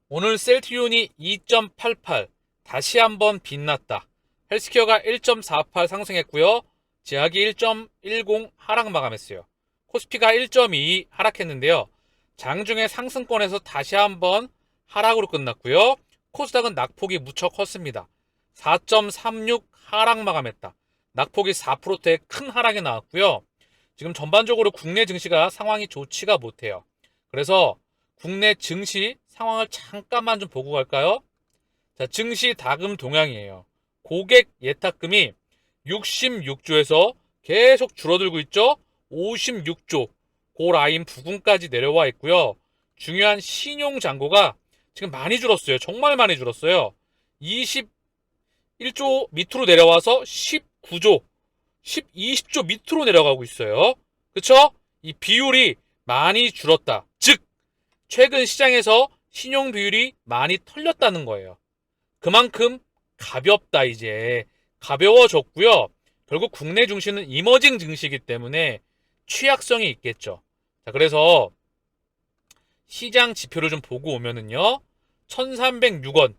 오늘 셀트리온이 2.88 다시 한번 빛났다. 헬스케어가 1.48 상승했고요. 제약이 1.10 하락 마감했어요. 코스피가 1.22 하락했는데요. 장중에 상승권에서 다시 한번 하락으로 끝났고요. 코스닥은 낙폭이 무척 컸습니다. 4.36 하락 마감했다. 낙폭이 4%대의 큰 하락이 나왔고요. 지금 전반적으로 국내 증시가 상황이 좋지가 못해요. 그래서 국내 증시 상황을 잠깐만 좀 보고 갈까요? 자, 증시 다금 동향이에요. 고객 예탁금이 66조에서 계속 줄어들고 있죠? 56조, 그 라인 부근까지 내려와 있고요. 중요한 신용 잔고가 지금 많이 줄었어요. 정말 많이 줄었어요. 21조 밑으로 내려와서 19조, 20조 밑으로 내려가고 있어요. 그쵸? 이 비율이 많이 줄었다. 즉, 최근 시장에서 신용 비율이 많이 털렸다는 거예요. 그만큼 가볍다 이제. 가벼워졌고요. 결국 국내 증시는 이머징 증시이기 때문에 취약성이 있겠죠. 자, 그래서 시장 지표를 좀 보고 오면은요. 1306원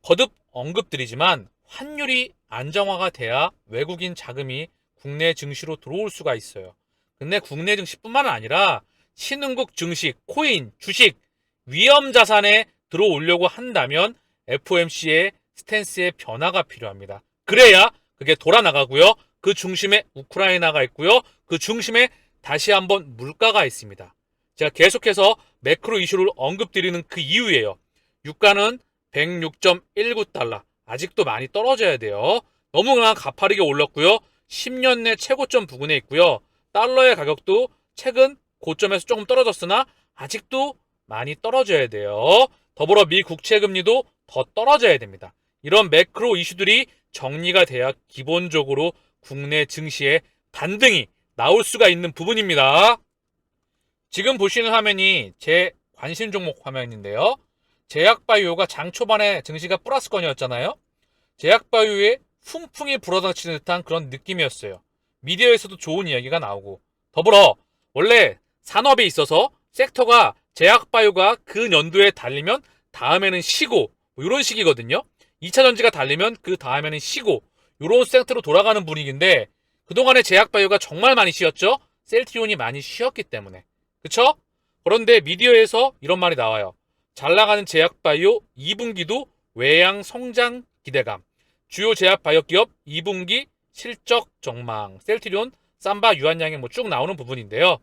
거듭 언급드리지만 환율이 안정화가 돼야 외국인 자금이 국내 증시로 들어올 수가 있어요. 근데 국내 증시뿐만 아니라 신흥국 증시, 코인, 주식, 위험 자산에 들어오려고 한다면 FOMC의 스탠스의 변화가 필요합니다. 그래야 그게 돌아나가고요. 그 중심에 우크라이나가 있고요. 그 중심에 다시 한번 물가가 있습니다. 제가 계속해서 매크로 이슈를 언급드리는 그 이유예요. 유가는 106.19달러. 아직도 많이 떨어져야 돼요. 너무나 가파르게 올랐고요. 10년 내 최고점 부근에 있고요. 달러의 가격도 최근 고점에서 조금 떨어졌으나 아직도 많이 떨어져야 돼요. 더불어 미 국채 금리도 더 떨어져야 됩니다. 이런 매크로 이슈들이 정리가 돼야 기본적으로 국내 증시에 반등이 나올 수가 있는 부분입니다. 지금 보시는 화면이 제 관심 종목 화면인데요. 제약바이오가 장 초반에 증시가 플러스권이었잖아요. 제약바이오에 훈풍이 불어닥치는 듯한 그런 느낌이었어요. 미디어에서도 좋은 이야기가 나오고 더불어 원래 산업에 있어서 섹터가 제약바이오가 그 연도에 달리면 다음에는 쉬고 뭐 이런 식이거든요. 2차 전지가 달리면 그 다음에는 쉬고 이런 섹터로 돌아가는 분위기인데 그동안에 제약바이오가 정말 많이 쉬었죠. 셀트리온이 많이 쉬었기 때문에. 그쵸? 그런데 미디어에서 이런 말이 나와요. 잘 나가는 제약바이오 2분기도 외양 성장 기대감. 주요 제약바이오 기업 2분기 실적 전망. 셀트리온, 삼바, 유한양행 뭐 쭉 나오는 부분인데요.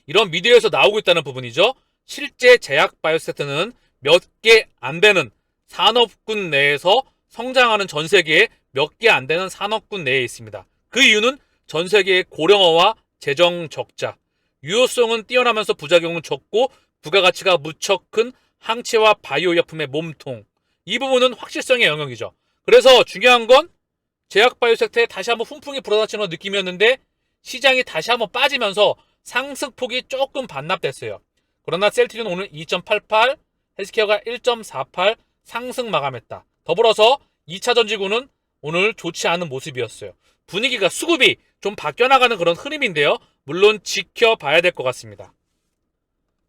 이런 미디어에서 나오고 있다는 부분이죠. 실제 제약바이오 섹터는 몇 개 안 되는 산업군 내에서 성장하는 전 세계에 몇 개 안 되는 산업군 내에 있습니다. 그 이유는 전 세계의 고령화와 재정 적자, 유효성은 뛰어나면서 부작용은 적고 부가가치가 무척 큰 항체와 바이오薬품의 몸통. 이 부분은 확실성의 영역이죠. 그래서 중요한 건 제약바이오 섹터에 다시 한번 훈풍이 불어닥치는 느낌이었는데 시장이 다시 한번 빠지면서 상승폭이 조금 반납됐어요. 그러나 셀트리온 오늘 2.88, 헬스케어가 1.48 상승 마감했다. 더불어서 2차 전지구는 오늘 좋지 않은 모습이었어요. 분위기가 수급이 좀 바뀌어나가는 그런 흐름인데요. 물론 지켜봐야 될 것 같습니다.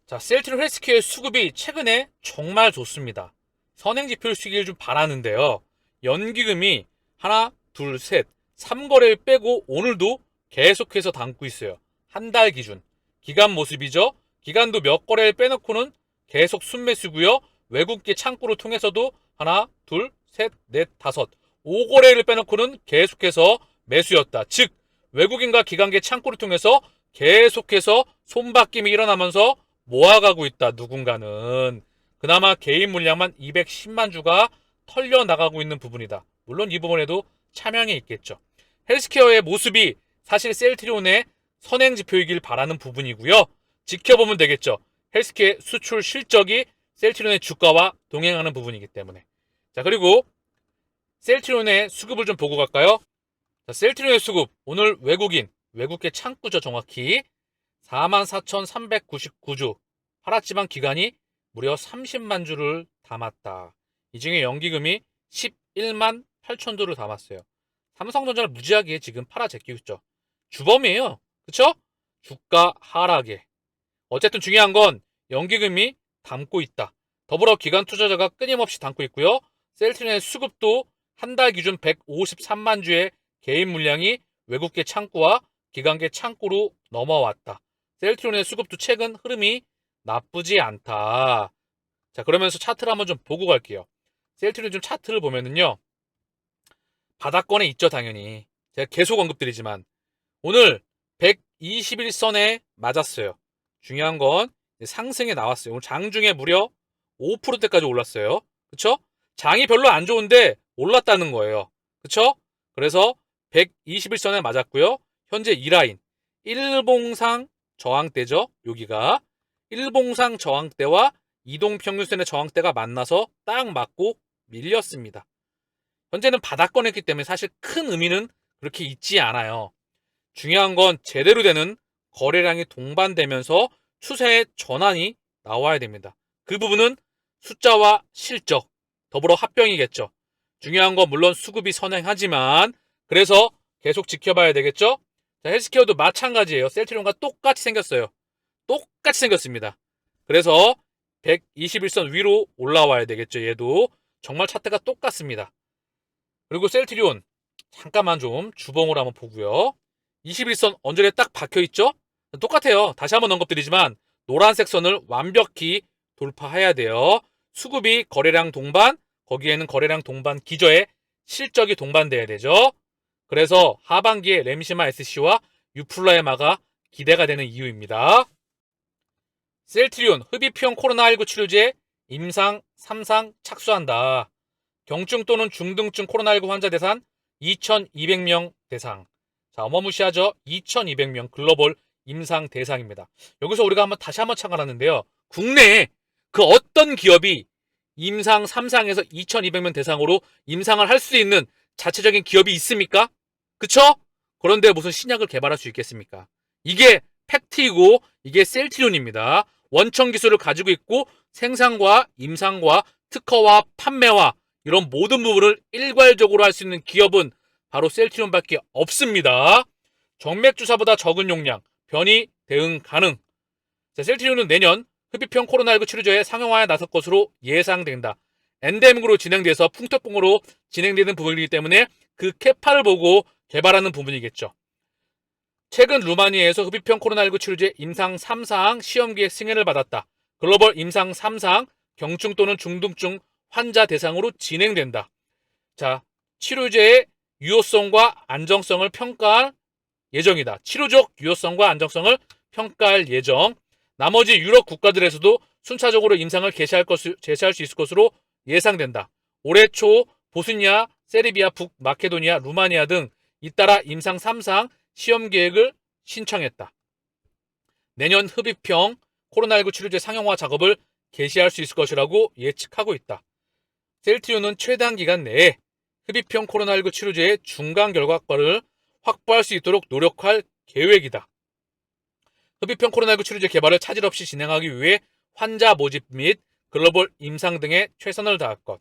자, 셀트리온 헬스케어의 수급이 최근에 정말 좋습니다. 선행지표를 수기를 좀 바라는데요. 연기금이 하나, 둘, 셋, 3거래를 빼고 오늘도 계속해서 담고 있어요. 한 달 기준. 기간 모습이죠. 기간도 몇 거래를 빼놓고는 계속 순매수고요. 외국계 창구를 통해서도 하나, 둘, 셋, 넷, 다섯, 5거래를 빼놓고는 계속해서 매수였다. 즉 외국인과 기관계 창구를 통해서 계속해서 손바뀜이 일어나면서 모아가고 있다. 누군가는. 그나마 개인 물량만 210만 주가 털려나가고 있는 부분이다. 물론 이 부분에도 차명이 있겠죠. 헬스케어의 모습이 사실 셀트리온의 선행지표이길 바라는 부분이고요. 지켜보면 되겠죠. 헬스케어 수출 실적이 셀트리온의 주가와 동행하는 부분이기 때문에. 자, 그리고 셀트리온의 수급을 좀 보고 갈까요? 자, 셀트리온의 수급 오늘 외국계 창구죠. 정확히 44,399주 팔았지만 기간이 무려 30만 주를 담았다. 이 중에 연기금이 11만 8천 주를 담았어요. 삼성전자를 무지하게 지금 팔아 제끼고 있죠. 주범이에요. 그쵸? 주가 하락에. 어쨌든 중요한 건 연기금이 담고 있다. 더불어 기관 투자자가 끊임없이 담고 있고요. 셀트리온의 수급도 한 달 기준 153만 주의 개인 물량이 외국계 창구와 기관계 창구로 넘어왔다. 셀트리온의 수급도 최근 흐름이 나쁘지 않다. 자, 그러면서 차트를 한번 좀 보고 갈게요. 셀트리온 좀 차트를 보면은요. 바닥권에 있죠, 당연히. 제가 계속 언급드리지만 오늘 121선에 맞았어요. 중요한 건 상승에 나왔어요. 오늘 장중에 무려 5%대까지 올랐어요. 그쵸? 장이 별로 안 좋은데 올랐다는 거예요. 그쵸? 그래서 121선에 맞았고요. 현재 이 라인 일봉상 저항대죠. 여기가 일봉상 저항대와 이동평균선의 저항대가 만나서 딱 맞고 밀렸습니다. 현재는 바닥권에 있기 때문에 사실 큰 의미는 그렇게 있지 않아요. 중요한 건 제대로 되는 거래량이 동반되면서 추세의 전환이 나와야 됩니다. 그 부분은 숫자와 실적, 더불어 합병이겠죠. 중요한 건 물론 수급이 선행하지만 그래서 계속 지켜봐야 되겠죠. 자, 헬스케어도 마찬가지예요. 셀트리온과 똑같이 생겼어요. 똑같이 생겼습니다. 그래서 121선 위로 올라와야 되겠죠. 얘도 정말 차트가 똑같습니다. 그리고 셀트리온 잠깐만 좀 주봉으로 한번 보고요. 21선 언저리에 딱 박혀있죠? 똑같아요. 다시 한번 언급드리지만 노란색 선을 완벽히 돌파해야 돼요. 수급이 거래량 동반, 거기에는 거래량 동반 기저에 실적이 동반돼야 되죠. 그래서 하반기에 램시마 SC와 유플라에마가 기대가 되는 이유입니다. 셀트리온 흡입형 코로나19 치료제 임상 3상 착수한다. 경증 또는 중등증 코로나19 환자 대상 2,200명 대상. 자, 어마무시하죠? 2,200명 글로벌 임상 대상입니다. 여기서 우리가 다시 한번 착안하는데요. 국내에 그 어떤 기업이 임상 3상에서 2,200명 대상으로 임상을 할 수 있는 자체적인 기업이 있습니까? 그쵸? 그런데 무슨 신약을 개발할 수 있겠습니까? 이게 팩트이고 이게 셀트리온입니다. 원천 기술을 가지고 있고 생산과 임상과 특허와 판매와 이런 모든 부분을 일괄적으로 할 수 있는 기업은 바로 셀트리온밖에 없습니다. 정맥주사보다 적은 용량, 변이 대응 가능. 자, 셀트리온은 내년 흡입형 코로나19 치료제의 상용화에 나설 것으로 예상된다. 엔데믹으로 진행돼서 풍토병으로 진행되는 부분이기 때문에 그 캐파를 보고 개발하는 부분이겠죠. 최근 루마니아에서 흡입형 코로나19 치료제 임상 3상 시험기획 승인을 받았다. 글로벌 임상 3상 경증 또는 중등증 환자 대상으로 진행된다. 자, 치료제의 유효성과 안정성을 평가할 예정이다. 치료적 유효성과 안정성을 평가할 예정. 나머지 유럽 국가들에서도 순차적으로 임상을 제시할 수 있을 것으로 예상된다. 올해 초 보스니아, 세르비아, 북마케도니아, 루마니아 등 잇따라 임상 3상 시험 계획을 신청했다. 내년 흡입형 코로나19 치료제 상용화 작업을 개시할 수 있을 것이라고 예측하고 있다. 셀트리온은 최단 기간 내에 흡입형 코로나19 치료제의 중간 결과를 확보할 수 있도록 노력할 계획이다. 흡입형 코로나19 치료제 개발을 차질 없이 진행하기 위해 환자 모집 및 글로벌 임상 등에 최선을 다할 것.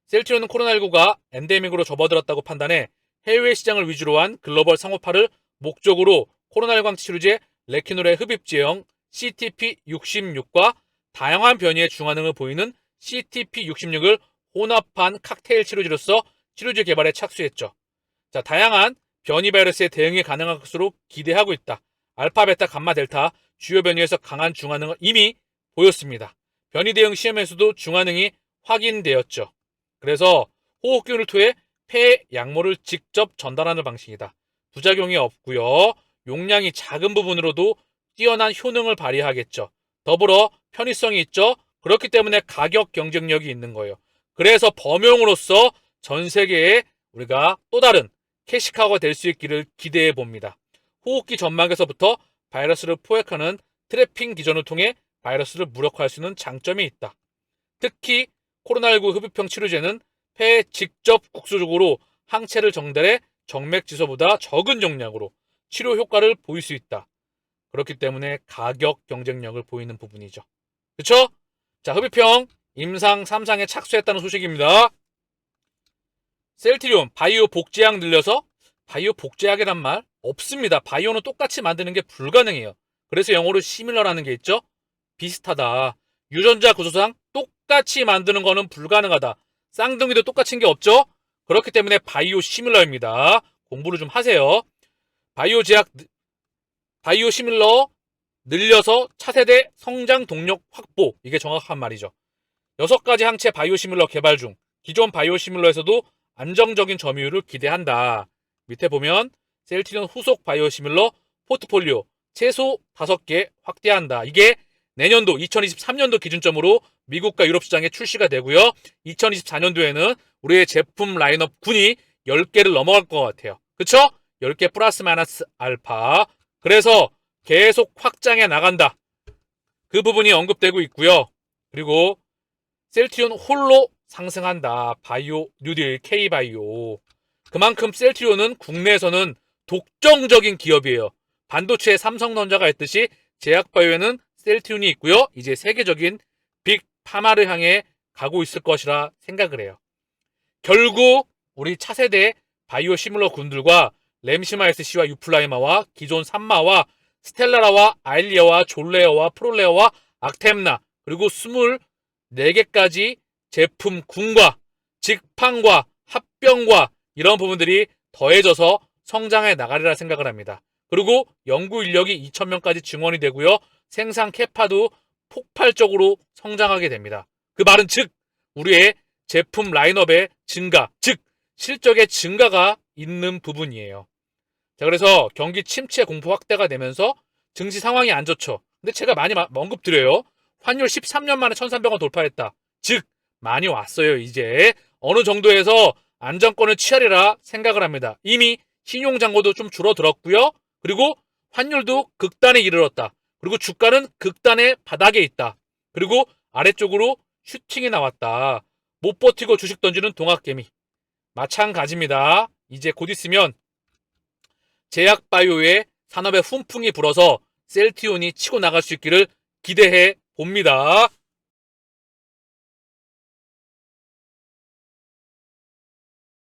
셀트리온은 코로나19가 엔데믹으로 접어들었다고 판단해 해외 시장을 위주로 한 글로벌 상호파를 목적으로 코로나19 항체 치료제 레키놀의 흡입 제형 CTP66과 다양한 변이의 중화능을 보이는 CTP66을 혼합한 칵테일 치료제로서 치료제 개발에 착수했죠. 자, 다양한 변이 바이러스에 대응이 가능한 것으로 기대하고 있다. 알파, 베타, 감마, 델타 주요 변이에서 강한 중화능을 이미 보였습니다. 변이 대응 시험에서도 중화능이 확인되었죠. 그래서 호흡기를 통해 폐에 약물을 직접 전달하는 방식이다. 부작용이 없고요. 용량이 작은 부분으로도 뛰어난 효능을 발휘하겠죠. 더불어 편의성이 있죠. 그렇기 때문에 가격 경쟁력이 있는 거예요. 그래서 범용으로서 전 세계에 우리가 또 다른 캐시카우가 될 수 있기를 기대해 봅니다. 호흡기 점막에서부터 바이러스를 포획하는 트래핑 기전을 통해 바이러스를 무력화할 수 있는 장점이 있다. 특히 코로나19 흡입형 치료제는 폐에 직접 국소적으로 항체를 정달해 정맥 지소보다 적은 용량으로 치료 효과를 보일 수 있다. 그렇기 때문에 가격 경쟁력을 보이는 부분이죠. 그렇죠? 자, 흡입형 임상 3상에 착수했다는 소식입니다. 셀트리온 바이오 복제약 늘려서 바이오 복제약이란 말 없습니다. 바이오는 똑같이 만드는 게 불가능해요. 그래서 영어로 시밀러라는 게 있죠. 비슷하다. 유전자 구조상 똑같이 만드는 거는 불가능하다. 쌍둥이도 똑같은 게 없죠? 그렇기 때문에 바이오 시밀러입니다. 공부를 좀 하세요. 바이오 시밀러 늘려서 차세대 성장 동력 확보. 이게 정확한 말이죠. 6가지 항체 바이오 시밀러 개발 중 기존 바이오 시밀러에서도 안정적인 점유율을 기대한다. 밑에 보면 셀트리온 후속 바이오 시밀러 포트폴리오 최소 5개 확대한다. 이게 내년도 2023년도 기준점으로 미국과 유럽 시장에 출시가 되고요. 2024년도에는 우리의 제품 라인업 군이 10개를 넘어갈 것 같아요. 그쵸? 10개 플러스 마이너스 알파. 그래서 계속 확장해 나간다. 그 부분이 언급되고 있고요. 그리고 셀트리온 홀로 상승한다. 바이오 뉴딜 K바이오. 그만큼 셀트리온은 국내에서는 독점적인 기업이에요. 반도체에 삼성전자가 있듯이 제약바이오에는 셀트리온이 있고요. 이제 세계적인 빅 파마를 향해 가고 있을 것이라 생각을 해요. 결국 우리 차세대 바이오 시밀러 군들과 램시마 SC와 유플라이마와 기존 산마와 스텔라라와 아일리아와 졸레어와 프롤레어와 악템나 그리고 24개까지 제품 군과 직판과 합병과 이런 부분들이 더해져서 성장해 나가리라 생각을 합니다. 그리고 연구 인력이 2,000명까지 증원이 되고요. 생산 캐파도 폭발적으로 성장하게 됩니다. 그 말은 즉 우리의 제품 라인업의 증가, 즉 실적의 증가가 있는 부분이에요. 자, 그래서 경기 침체 공포 확대가 되면서 증시 상황이 안 좋죠. 근데 제가 많이 언급드려요. 환율 13년 만에 1,300원 돌파했다. 즉 많이 왔어요. 이제 어느 정도에서 안정권을 취하리라 생각을 합니다. 이미 신용잔고도 좀 줄어들었고요. 그리고 환율도 극단에 이르렀다. 그리고 주가는 극단의 바닥에 있다. 그리고 아래쪽으로 슈팅이 나왔다. 못 버티고 주식 던지는 동학개미. 마찬가지입니다. 이제 곧 있으면 제약바이오의 산업에 훈풍이 불어서 셀트리온이 치고 나갈 수 있기를 기대해 봅니다.